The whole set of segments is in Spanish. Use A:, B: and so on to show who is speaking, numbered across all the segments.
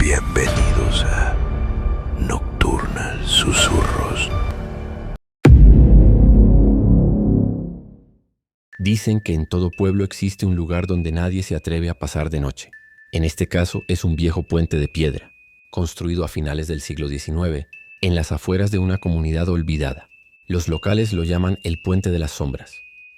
A: Bienvenidos a Nocturnal Susurros.
B: Dicen que en todo pueblo existe un lugar donde nadie se atreve a pasar de noche. En este caso es un viejo puente de piedra, construido a finales del siglo XIX, en las afueras de una comunidad olvidada. Los locales lo llaman el Puente de las Sombras.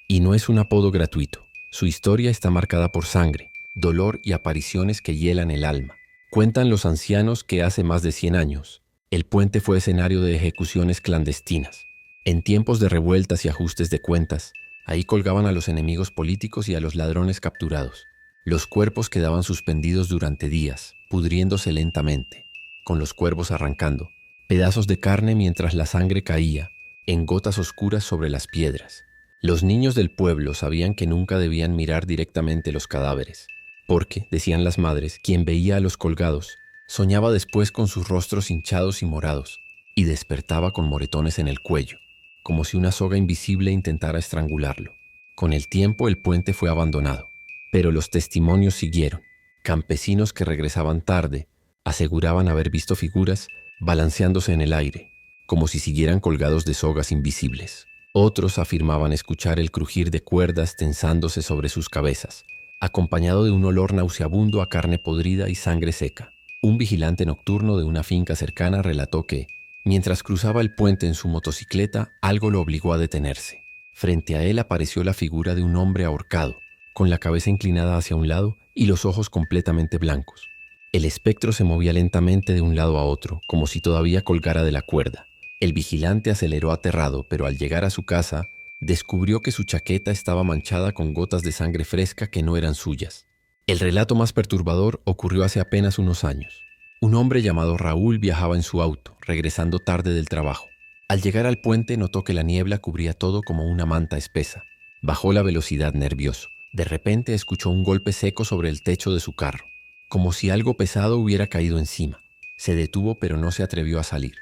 B: Y no es un apodo gratuito. Su historia está marcada por sangre, dolor y apariciones que hielan el alma. Cuentan los ancianos que hace más de 100 años, el puente fue escenario de ejecuciones clandestinas. En tiempos de revueltas y ajustes de cuentas, ahí colgaban a los enemigos políticos y a los ladrones capturados. Los cuerpos quedaban suspendidos durante días, pudriéndose lentamente, con los cuervos arrancando, pedazos de carne mientras la sangre caía, en gotas oscuras sobre las piedras. Los niños del pueblo sabían que nunca debían mirar directamente los cadáveres, porque, decían las madres, quien veía a los colgados, soñaba después con sus rostros hinchados y morados, y despertaba con moretones en el cuello, como si una soga invisible intentara estrangularlo. Con el tiempo el puente fue abandonado, pero los testimonios siguieron. Campesinos que regresaban tarde aseguraban haber visto figuras balanceándose en el aire, como si siguieran colgados de sogas invisibles. Otros afirmaban escuchar el crujir de cuerdas tensándose sobre sus cabezas, acompañado de un olor nauseabundo a carne podrida y sangre seca. Un vigilante nocturno de una finca cercana relató que, mientras cruzaba el puente en su motocicleta, algo lo obligó a detenerse. Frente a él apareció la figura de un hombre ahorcado, con la cabeza inclinada hacia un lado y los ojos completamente blancos. El espectro se movía lentamente de un lado a otro, como si todavía colgara de la cuerda. El vigilante aceleró aterrado, pero al llegar a su casa, descubrió que su chaqueta estaba manchada con gotas de sangre fresca que no eran suyas. El relato más perturbador ocurrió hace apenas unos años. Un hombre llamado Raúl viajaba en su auto, regresando tarde del trabajo. Al llegar al puente notó que la niebla cubría todo como una manta espesa. Bajó la velocidad nervioso. De repente escuchó un golpe seco sobre el techo de su carro, como si algo pesado hubiera caído encima. Se detuvo pero no se atrevió a salir.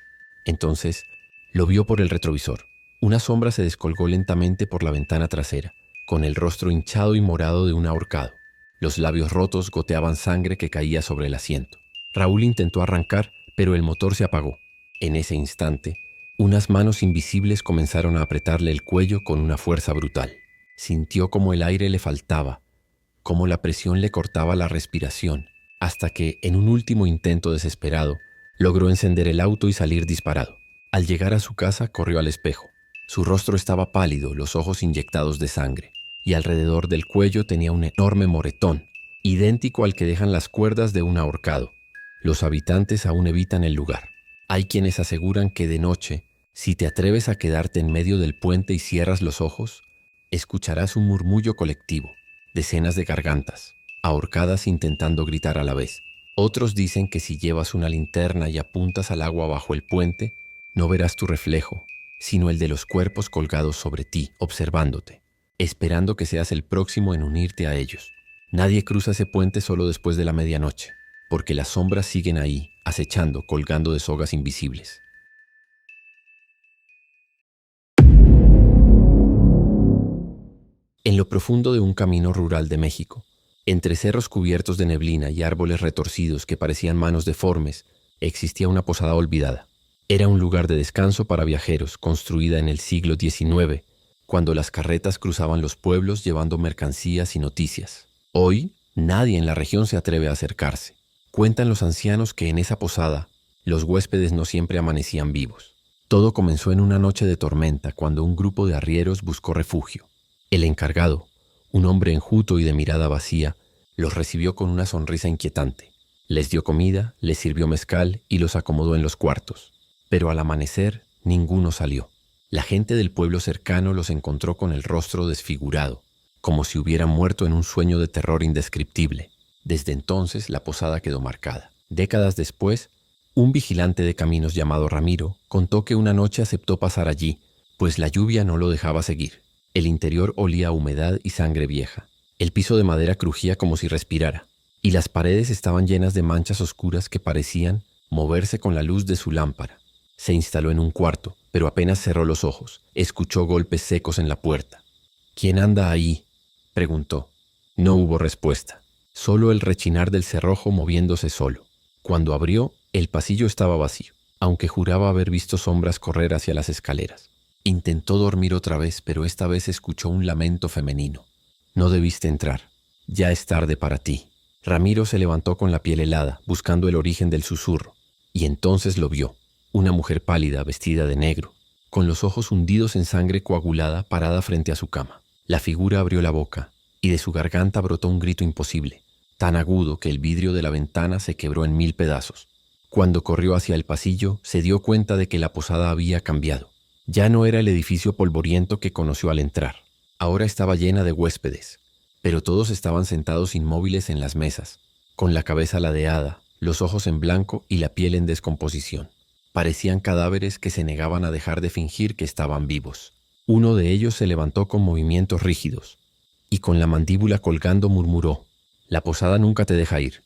B: Entonces, lo vio por el retrovisor. Una sombra se descolgó lentamente por la ventana trasera, con el rostro hinchado y morado de un ahorcado. Los labios rotos goteaban sangre que caía sobre el asiento. Raúl intentó arrancar, pero el motor se apagó. En ese instante, unas manos invisibles comenzaron a apretarle el cuello con una fuerza brutal. Sintió como el aire le faltaba, como la presión le cortaba la respiración, hasta que, en un último intento desesperado, logró encender el auto y salir disparado. Al llegar a su casa, corrió al espejo. Su rostro estaba pálido, los ojos inyectados de sangre, y alrededor del cuello tenía un enorme moretón, idéntico al que dejan las cuerdas de un ahorcado. Los habitantes aún evitan el lugar. Hay quienes aseguran que de noche, si te atreves a quedarte en medio del puente y cierras los ojos, escucharás un murmullo colectivo, decenas de gargantas, ahorcadas intentando gritar a la vez. Otros dicen que si llevas una linterna y apuntas al agua bajo el puente, no verás tu reflejo, sino el de los cuerpos colgados sobre ti, observándote, esperando que seas el próximo en unirte a ellos. Nadie cruza ese puente solo después de la medianoche, porque las sombras siguen ahí, acechando, colgando de sogas invisibles. En lo profundo de un camino rural de México, entre cerros cubiertos de neblina y árboles retorcidos que parecían manos deformes, existía una posada olvidada. Era un lugar de descanso para viajeros, construida en el siglo XIX, cuando las carretas cruzaban los pueblos llevando mercancías y noticias. Hoy, nadie en la región se atreve a acercarse. Cuentan los ancianos que en esa posada, los huéspedes no siempre amanecían vivos. Todo comenzó en una noche de tormenta, cuando un grupo de arrieros buscó refugio. El encargado, un hombre enjuto y de mirada vacía, los recibió con una sonrisa inquietante. Les dio comida, les sirvió mezcal y los acomodó en los cuartos. Pero al amanecer, ninguno salió. La gente del pueblo cercano los encontró con el rostro desfigurado, como si hubieran muerto en un sueño de terror indescriptible. Desde entonces, la posada quedó marcada. Décadas después, un vigilante de caminos llamado Ramiro contó que una noche aceptó pasar allí, pues la lluvia no lo dejaba seguir. El interior olía a humedad y sangre vieja. El piso de madera crujía como si respirara, y las paredes estaban llenas de manchas oscuras que parecían moverse con la luz de su lámpara. Se instaló en un cuarto, pero apenas cerró los ojos, escuchó golpes secos en la puerta. «¿Quién anda ahí?», preguntó. No hubo respuesta, solo el rechinar del cerrojo moviéndose solo. Cuando abrió, el pasillo estaba vacío, aunque juraba haber visto sombras correr hacia las escaleras. Intentó dormir otra vez, pero esta vez escuchó un lamento femenino. No debiste entrar. Ya es tarde para ti. Ramiro se levantó con la piel helada, buscando el origen del susurro, y entonces lo vio. Una mujer pálida, vestida de negro, con los ojos hundidos en sangre coagulada, parada frente a su cama. La figura abrió la boca, y de su garganta brotó un grito imposible, tan agudo que el vidrio de la ventana se quebró en 1000 pedazos. Cuando corrió hacia el pasillo, se dio cuenta de que la posada había cambiado. Ya no era el edificio polvoriento que conoció al entrar. Ahora estaba llena de huéspedes, pero todos estaban sentados inmóviles en las mesas, con la cabeza ladeada, los ojos en blanco y la piel en descomposición. Parecían cadáveres que se negaban a dejar de fingir que estaban vivos. Uno de ellos se levantó con movimientos rígidos y con la mandíbula colgando murmuró: «La posada nunca te deja ir».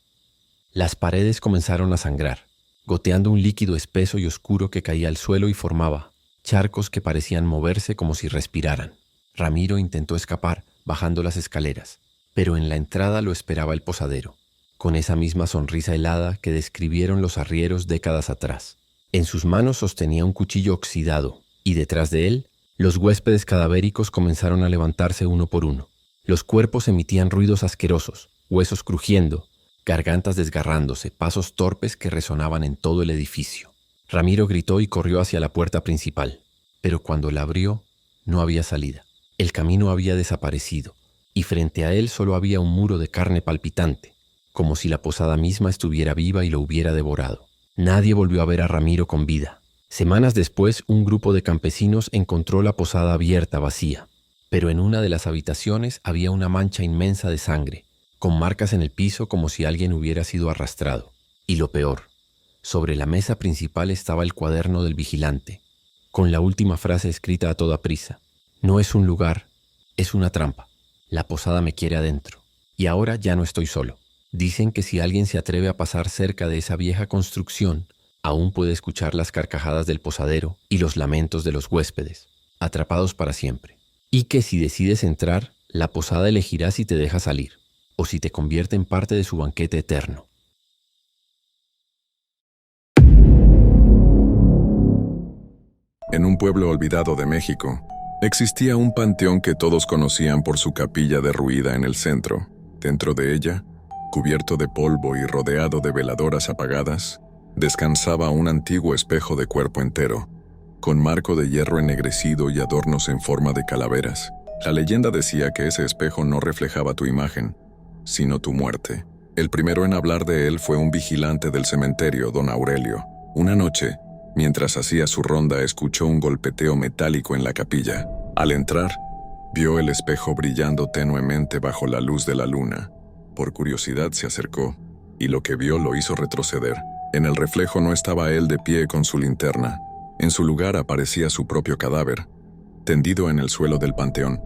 B: Las paredes comenzaron a sangrar, goteando un líquido espeso y oscuro que caía al suelo y formaba charcos que parecían moverse como si respiraran. Ramiro intentó escapar, bajando las escaleras, pero en la entrada lo esperaba el posadero, con esa misma sonrisa helada que describieron los arrieros décadas atrás. En sus manos sostenía un cuchillo oxidado, y detrás de él, los huéspedes cadavéricos comenzaron a levantarse uno por uno. Los cuerpos emitían ruidos asquerosos, huesos crujiendo, gargantas desgarrándose, pasos torpes que resonaban en todo el edificio. Ramiro gritó y corrió hacia la puerta principal, pero cuando la abrió, no había salida. El camino había desaparecido, y frente a él solo había un muro de carne palpitante, como si la posada misma estuviera viva y lo hubiera devorado. Nadie volvió a ver a Ramiro con vida. Semanas después, un grupo de campesinos encontró la posada abierta, vacía, pero en una de las habitaciones había una mancha inmensa de sangre, con marcas en el piso como si alguien hubiera sido arrastrado. Y lo peor, sobre la mesa principal estaba el cuaderno del vigilante, con la última frase escrita a toda prisa: «No es un lugar, es una trampa. La posada me quiere adentro. Y ahora ya no estoy solo». Dicen que si alguien se atreve a pasar cerca de esa vieja construcción, aún puede escuchar las carcajadas del posadero y los lamentos de los huéspedes, atrapados para siempre. Y que si decides entrar, la posada elegirá si te deja salir, o si te convierte en parte de su banquete eterno.
C: En un pueblo olvidado de México, existía un panteón que todos conocían por su capilla derruida en el centro. Dentro de ella, cubierto de polvo y rodeado de veladoras apagadas, descansaba un antiguo espejo de cuerpo entero, con marco de hierro ennegrecido y adornos en forma de calaveras. La leyenda decía que ese espejo no reflejaba tu imagen, sino tu muerte. El primero en hablar de él fue un vigilante del cementerio, don Aurelio. Una noche, mientras hacía su ronda, escuchó un golpeteo metálico en la capilla. Al entrar, vio el espejo brillando tenuemente bajo la luz de la luna. Por curiosidad se acercó, y lo que vio lo hizo retroceder. En el reflejo no estaba él de pie con su linterna. En su lugar aparecía su propio cadáver, tendido en el suelo del panteón,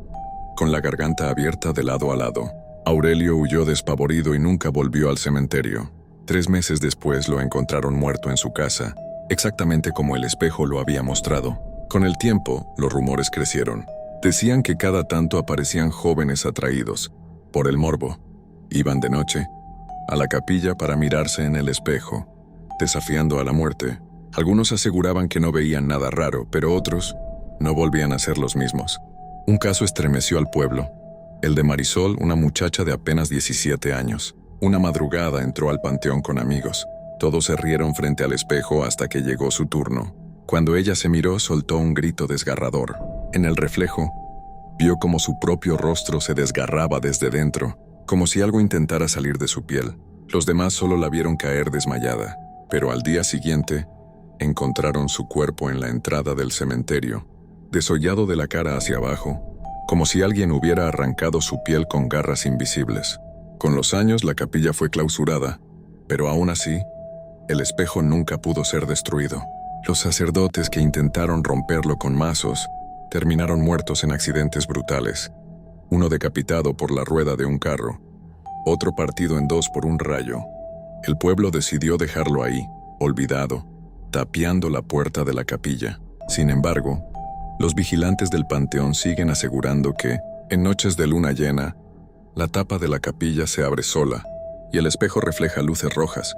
C: con la garganta abierta de lado a lado. Aurelio huyó despavorido y nunca volvió al cementerio. 3 meses después lo encontraron muerto en su casa, exactamente como el espejo lo había mostrado. Con el tiempo, los rumores crecieron. Decían que cada tanto aparecían jóvenes atraídos por el morbo. Iban de noche a la capilla para mirarse en el espejo, desafiando a la muerte. Algunos aseguraban que no veían nada raro, pero otros no volvían a ser los mismos. Un caso estremeció al pueblo, el de Marisol, una muchacha de apenas 17 años. Una madrugada entró al panteón con amigos. Todos se rieron frente al espejo hasta que llegó su turno. Cuando ella se miró, soltó un grito desgarrador. En el reflejo, vio como su propio rostro se desgarraba desde dentro, como si algo intentara salir de su piel. Los demás solo la vieron caer desmayada, pero al día siguiente, encontraron su cuerpo en la entrada del cementerio, desollado de la cara hacia abajo, como si alguien hubiera arrancado su piel con garras invisibles. Con los años la capilla fue clausurada, pero aún así, el espejo nunca pudo ser destruido. Los sacerdotes que intentaron romperlo con mazos terminaron muertos en accidentes brutales. Uno decapitado por la rueda de un carro, otro partido en 2 por un rayo. El pueblo decidió dejarlo ahí, olvidado, tapiando la puerta de la capilla. Sin embargo, los vigilantes del panteón siguen asegurando que, en noches de luna llena, la tapa de la capilla se abre sola y el espejo refleja luces rojas,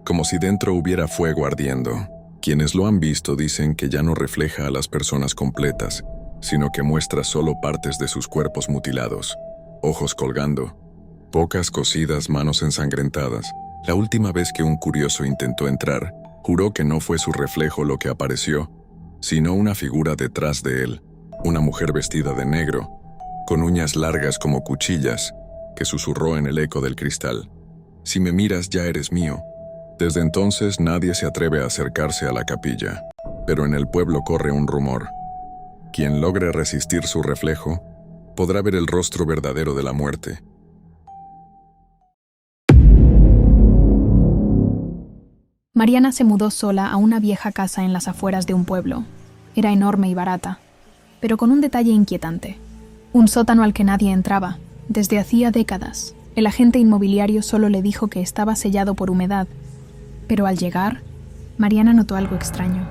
C: como si dentro hubiera fuego ardiendo. Quienes lo han visto dicen que ya no refleja a las personas completas, sino que muestra solo partes de sus cuerpos mutilados, ojos colgando, bocas cosidas, manos ensangrentadas. La última vez que un curioso intentó entrar, juró que no fue su reflejo lo que apareció, sino una figura detrás de él, una mujer vestida de negro, con uñas largas como cuchillas, que susurró en el eco del cristal: «Si me miras, ya eres mío». Desde entonces nadie se atreve a acercarse a la capilla, pero en el pueblo corre un rumor. Quien logre resistir su reflejo, podrá ver el rostro verdadero de la muerte.
D: Mariana se mudó sola a una vieja casa en las afueras de un pueblo. Era enorme y barata, pero con un detalle inquietante: un sótano al que nadie entraba, desde hacía décadas. El agente inmobiliario solo le dijo que estaba sellado por humedad, pero al llegar, Mariana notó algo extraño.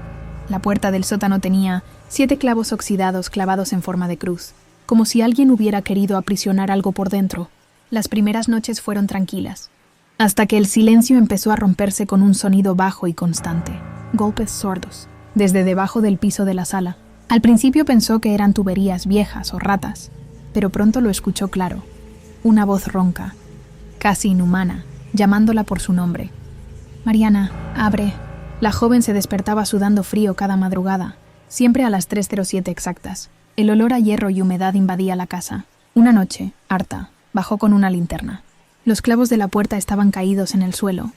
D: La puerta del sótano tenía 7 clavos oxidados clavados en forma de cruz, como si alguien hubiera querido aprisionar algo por dentro. Las primeras noches fueron tranquilas, hasta que el silencio empezó a romperse con un sonido bajo y constante, golpes sordos, desde debajo del piso de la sala. Al principio pensó que eran tuberías viejas o ratas, pero pronto lo escuchó claro. Una voz ronca, casi inhumana, llamándola por su nombre. «Mariana, abre». La joven se despertaba sudando frío cada madrugada, siempre a las 3:07 exactas. El olor a hierro y humedad invadía la casa. Una noche, harta, bajó con una linterna. Los clavos de la puerta estaban caídos en el suelo,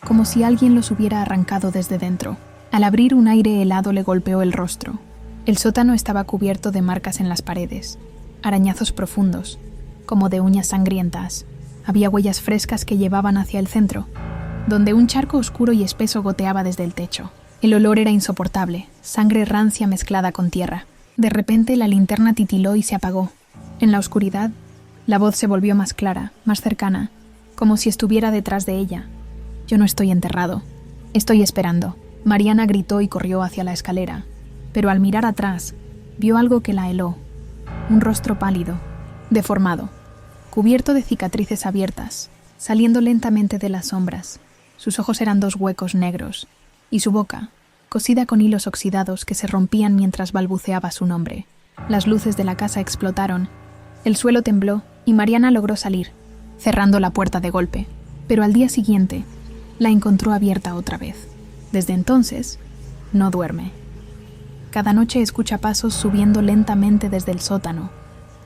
D: como si alguien los hubiera arrancado desde dentro. Al abrir, un aire helado le golpeó el rostro. El sótano estaba cubierto de marcas en las paredes, arañazos profundos, como de uñas sangrientas. Había huellas frescas que llevaban hacia el centro, donde un charco oscuro y espeso goteaba desde el techo. El olor era insoportable, sangre rancia mezclada con tierra. De repente la linterna titiló y se apagó. En la oscuridad, la voz se volvió más clara, más cercana, como si estuviera detrás de ella. «Yo no estoy enterrado. Estoy esperando». Mariana gritó y corrió hacia la escalera, pero al mirar atrás, vio algo que la heló. Un rostro pálido, deformado, cubierto de cicatrices abiertas, saliendo lentamente de las sombras. Sus ojos eran 2 huecos negros, y su boca, cosida con hilos oxidados que se rompían mientras balbuceaba su nombre. Las luces de la casa explotaron, el suelo tembló y Mariana logró salir, cerrando la puerta de golpe. Pero al día siguiente, la encontró abierta otra vez. Desde entonces, no duerme. Cada noche escucha pasos subiendo lentamente desde el sótano,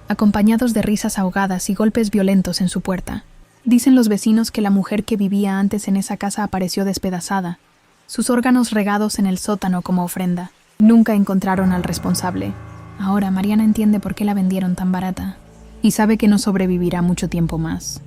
D: acompañados de risas ahogadas y golpes violentos en su puerta. Dicen los vecinos que la mujer que vivía antes en esa casa apareció despedazada, sus órganos regados en el sótano como ofrenda. Nunca encontraron al responsable. Ahora Mariana entiende por qué la vendieron tan barata y sabe que no sobrevivirá mucho tiempo más.